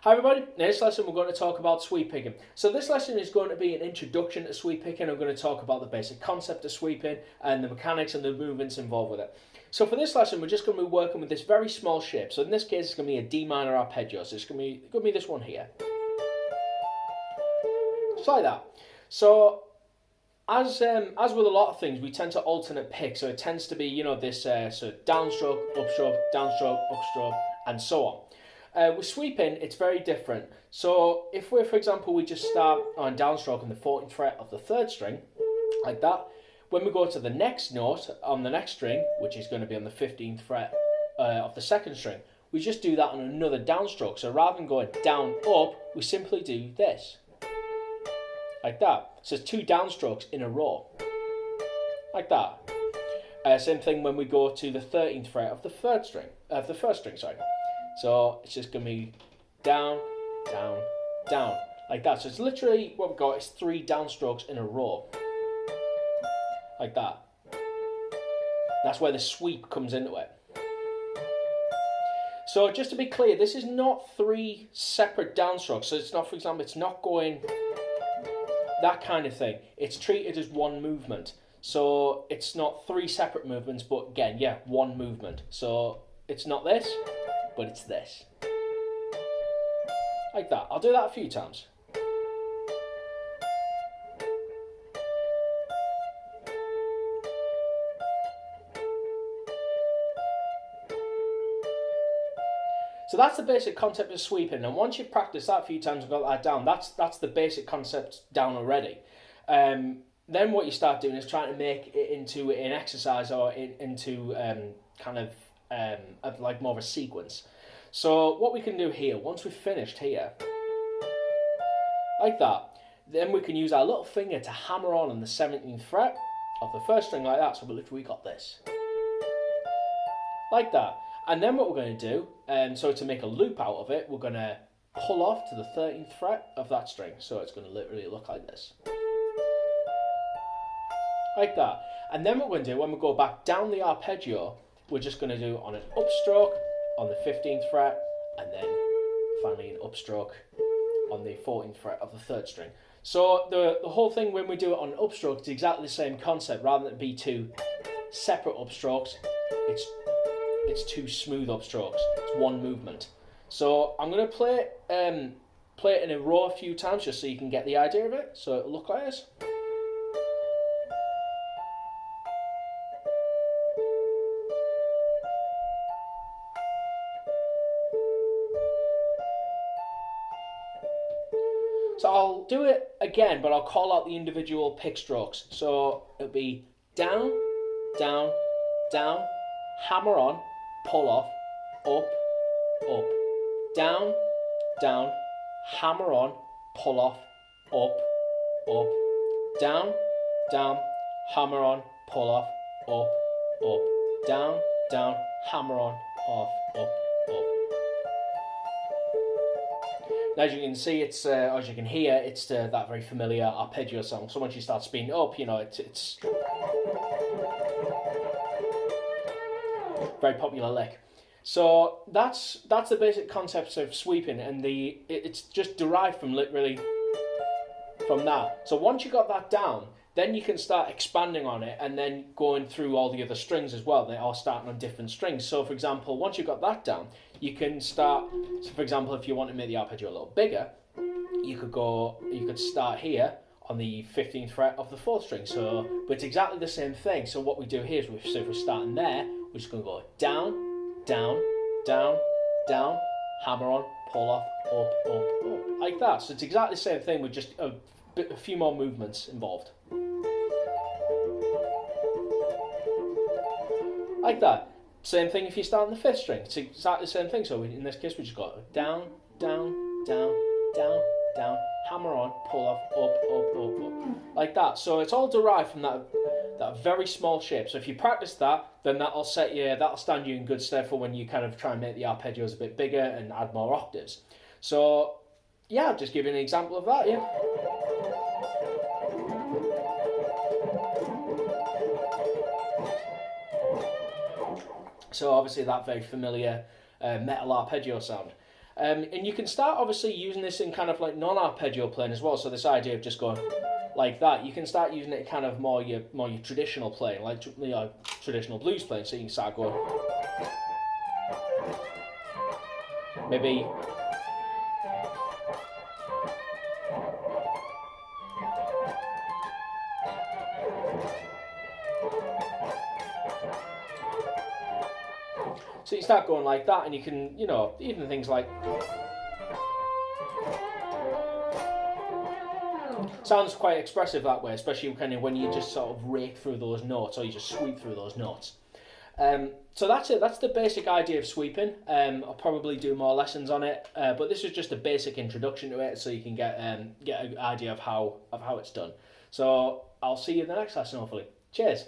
Hi everybody, in this lesson we're going to talk about sweep picking. So this lesson is going to be an introduction to sweep picking. I'm going to talk about the basic concept of sweeping and the mechanics and the movements involved with it. So for this lesson we're just going to be working with this very small shape. So in this case it's going to be a D minor arpeggio. So it's going to be this one here. Just like that. So as with a lot of things, we tend to alternate pick. So it tends to be, this sort of downstroke, downstroke, upstroke, and so on. With sweeping, it's very different. So if for example, we just start on downstroke on the 14th fret of the 3rd string, like that, when we go to the next note on the next string, which is going to be on the 15th fret of the 2nd string, we just do that on another downstroke. So rather than going down, up, we simply do this. Like that. So it's 2 downstrokes in a row. Like that. Same thing when we go to the 13th fret of the 1st string, sorry. So it's just going to be down, down, down, like that. So it's literally what we've got is 3 downstrokes in a row, like that. That's where the sweep comes into it. So just to be clear, this is not 3 separate downstrokes. So it's not, for example, it's not going that kind of thing. It's treated as one movement. So it's not 3 separate movements, but again, yeah, one movement. So it's not this, but it's this. Like that. I'll do that a few times. So that's the basic concept of sweeping. And once you've practiced that a few times and got that down, that's the basic concept down already. Then what you start doing is trying to make it into an exercise or into like more of a sequence. So what we can do here, once we've finished here, like that, then we can use our little finger to hammer on the 17th fret of the 1st string like that. So we got this. Like that. And then what we're going to do, so to make a loop out of it, we're going to pull off to the 13th fret of that string. So it's going to literally look like this. Like that. And then what we're going to do, when we go back down the arpeggio, we're just going to do on an upstroke on the 15th fret, and then finally an upstroke on the 14th fret of the 3rd string. So the whole thing, when we do it on an upstroke, it's exactly the same concept. Rather than it be 2 separate upstrokes, it's 2 smooth upstrokes. It's one movement. So I'm going to play it in a row a few times just so you can get the idea of it. So it'll look like this. So I'll do it again, but I'll call out the individual pick strokes. So it'll be down, down, down, hammer on, pull off, up, up, down, down, hammer on, pull off, up, up, down, down, hammer on, pull off, up, up, down, down, hammer on, off, up, up. Now, as you can see, it's as you can hear, it's that very familiar arpeggio song. So once you start speeding up, it's very popular lick. So that's the basic concepts of sweeping, and it's just derived from literally from that. So once you got that down, then you can start expanding on it and then going through all the other strings as well. They are starting on different strings. So for example, once you've got that down, you can start. So for example, if you want to make the arpeggio a little bigger, you could start here on the 15th fret of the 4th string. So, but it's exactly the same thing. So what we do here is, so if we're starting there, we're just going to go down, down, down, down, hammer on, pull off, up, up, up, like that. So it's exactly the same thing with just a few more movements involved. Like that. Same thing if you start on the 5th string. It's exactly the same thing. So in this case, we just got down, down, down, down, down, hammer on, pull off, up, up, up, up. Like that. So it's all derived from that very small shape. So if you practice that, then that'll stand you in good stead for when you kind of try and make the arpeggios a bit bigger and add more octaves. So yeah, I'll just give you an example of that, yeah. So obviously that very familiar metal arpeggio sound. And you can start obviously using this in kind of like non-arpeggio playing as well. So this idea of just going like that, you can start using it kind of more your traditional playing, like traditional blues playing. So you can start going maybe. So you start going like that, and you can, even things like sounds quite expressive that way, especially kind of when you just sort of rake through those notes or you just sweep through those notes. So that's it. That's the basic idea of sweeping. I'll probably do more lessons on it, but this is just a basic introduction to it, so you can get an idea of how it's done. So I'll see you in the next lesson, hopefully. Cheers.